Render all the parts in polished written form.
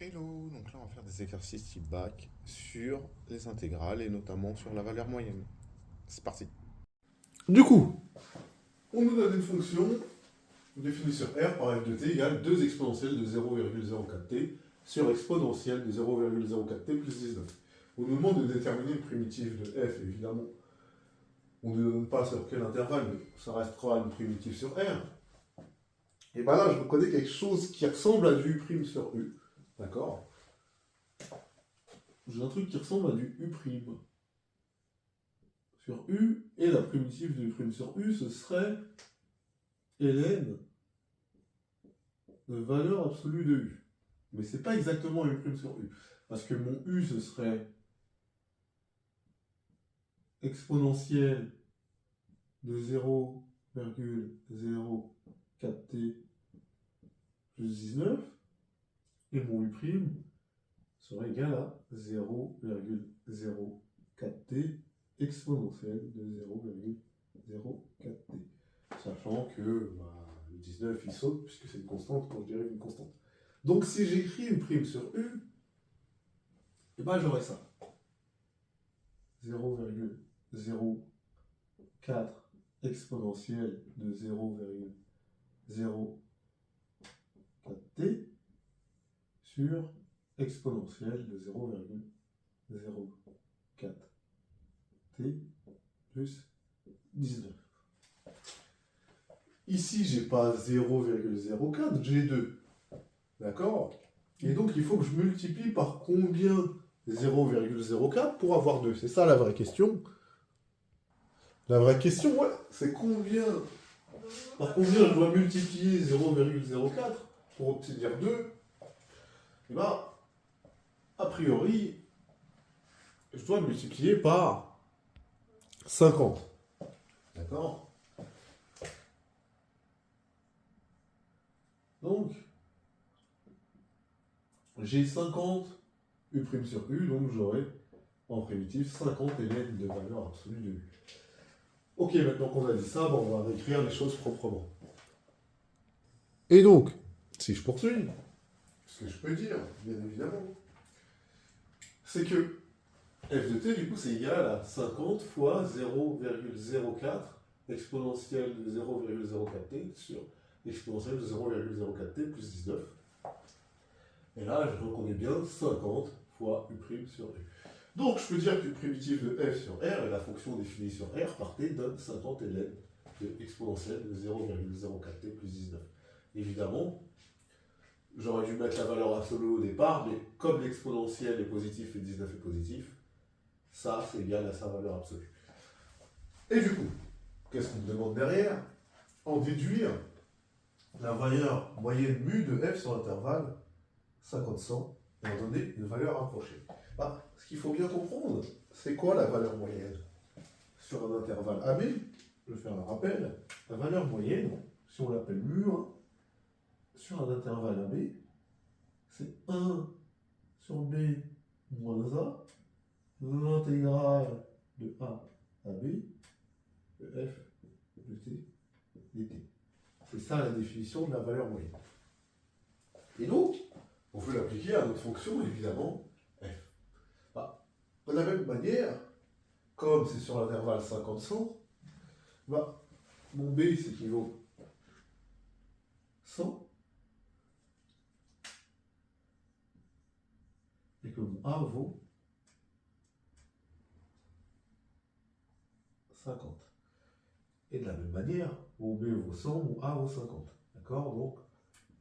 Hello, donc là on va faire des exercices type bac sur les intégrales et notamment sur la valeur moyenne. C'est parti. Du coup, on nous donne une fonction définie sur R par f de t égale 2 exponentielle de 0,04t sur exponentielle de 0,04t plus 19. On nous demande de déterminer une primitive de f, évidemment. On ne donne pas sur quel intervalle, mais ça restera une primitive sur R. Et bien là, je reconnais quelque chose qui ressemble à du U' sur U. D'accord? J'ai un truc qui ressemble à du U' sur U, et la primitive de U' sur U, ce serait ln de valeur absolue de U. Mais c'est pas exactement U' sur U. Parce que mon U, ce serait exponentielle de 0,04t plus 19. Et mon U' serait égal à 0,04t exponentielle de 0,04t. Sachant que le 19 il saute puisque c'est une constante quand je dérive une constante. Donc si j'écris U' sur U, et ben j'aurai ça. 0,04 exponentielle de 0,04t sur exponentielle de 0,04t plus 19. Ici, j'ai pas 0,04, j'ai 2. D'accord? Et donc, il faut que je multiplie par combien 0,04 pour avoir 2. C'est ça la vraie question. La vraie question, ouais, c'est combien... Par combien je dois multiplier 0,04 pour obtenir 2? Et bien, a priori, je dois multiplier par 50. D'accord? Donc, j'ai 50 U' sur U, donc j'aurai en primitive 50 ln de valeur absolue de U. Ok, maintenant qu'on a dit ça, bon, on va réécrire les choses proprement. Et donc, si je poursuis, ce que je peux dire, bien évidemment, c'est que f de t, du coup, c'est égal à 50 fois 0,04 exponentielle de 0,04t sur exponentielle de 0,04t plus 19. Et là, je reconnais bien 50 fois U' sur U. Donc, je peux dire qu'une primitive de f sur R, et la fonction définie sur R, par t, donne 50 ln de exponentielle de 0,04t plus 19. Évidemment, j'aurais dû mettre la valeur absolue au départ, mais comme l'exponentielle est positif et 19 est positif, ça, c'est égal à sa valeur absolue. Et du coup, qu'est-ce qu'on me demande derrière? En déduire la valeur moyenne mu de f sur l'intervalle 50-100 et en donner une valeur approchée. Ce qu'il faut bien comprendre, c'est quoi la valeur moyenne? Sur un intervalle AB, je vais faire un rappel, la valeur moyenne, si on l'appelle mu1, sur un intervalle AB, c'est 1 sur B moins A, l'intégrale de A à B, de f de t dt. C'est ça la définition de la valeur moyenne. Et donc, on peut l'appliquer à notre fonction, évidemment, f. De la même manière, comme c'est sur l'intervalle 50-100, mon B, c'est qu'il vaut 100, et que mon A vaut 50. Et de la même manière, mon B vaut 100, mon A vaut 50. D'accord? Donc,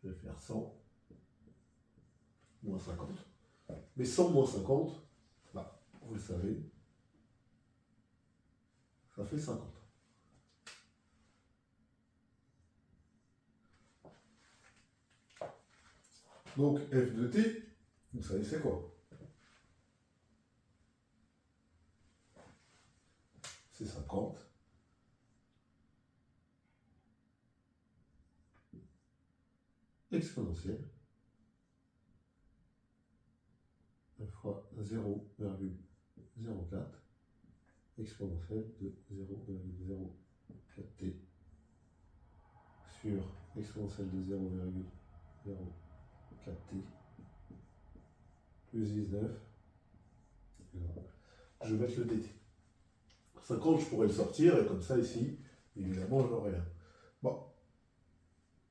je vais faire 100 moins 50. Mais 100 moins 50, vous le savez, ça fait 50. Donc, f de t, vous savez c'est quoi? C'est 50 exponentielle fois 0,04 exponentielle de 0,04t sur exponentielle de 0,04t plus 19. Je vais mettre le dt. 50, je pourrais le sortir, et comme ça, ici, évidemment, j'aurai rien. Bon.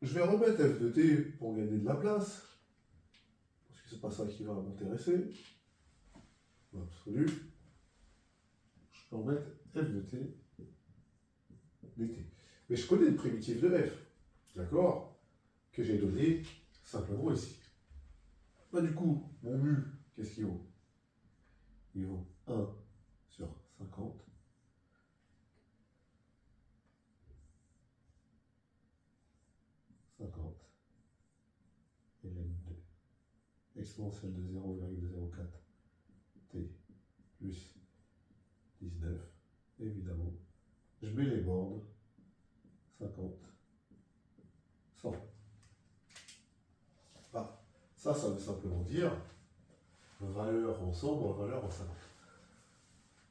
Je vais remettre f de t pour gagner de la place, parce que c'est pas ça qui va m'intéresser. Absolu. Je peux remettre f de t dt. Mais je connais le primitif de f, d'accord, que j'ai donné simplement ici. Bah, du coup, mon mu, qu'est-ce qu'il vaut? Il vaut 1 sur 50. Et ln 2 exponentielle de 0,04 t plus 19, évidemment. Je mets les bornes 50, 100. Ah, ça veut simplement dire valeur en 100 moins valeur en 50.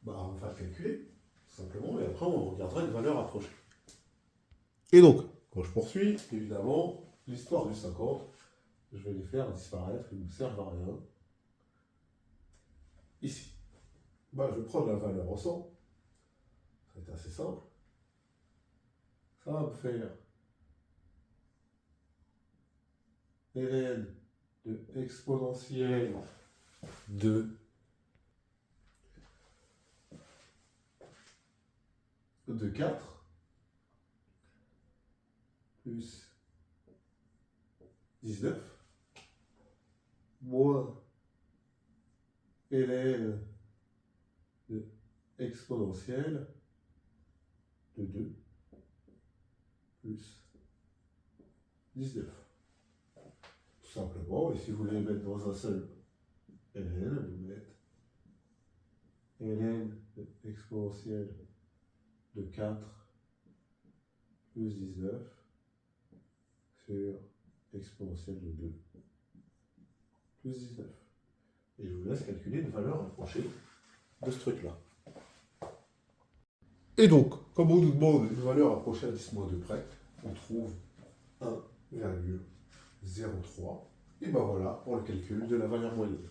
Bah, on va calculer, simplement, et après on regardera une valeur approchée. Et donc, quand je poursuis, évidemment, l'histoire du 50, je vais les faire disparaître, ils ne me servent à rien. Ici. Bah, je vais prendre la valeur en 100. Ça va être assez simple. Ça va me faire ln de exponentielle de 4 plus 19 moins ln de exponentielle de 2 plus 19. Tout simplement, et si vous voulez les mettre dans un seul ln, vous mettez ln de exponentielle de 4 plus 19 sur exponentielle de 2 plus 19. Et je vous laisse calculer une valeur approchée de ce truc-là. Et donc, comme on nous demande une valeur approchée à 10 - 2 près, on trouve 1,03. Et ben voilà pour le calcul de la valeur moyenne.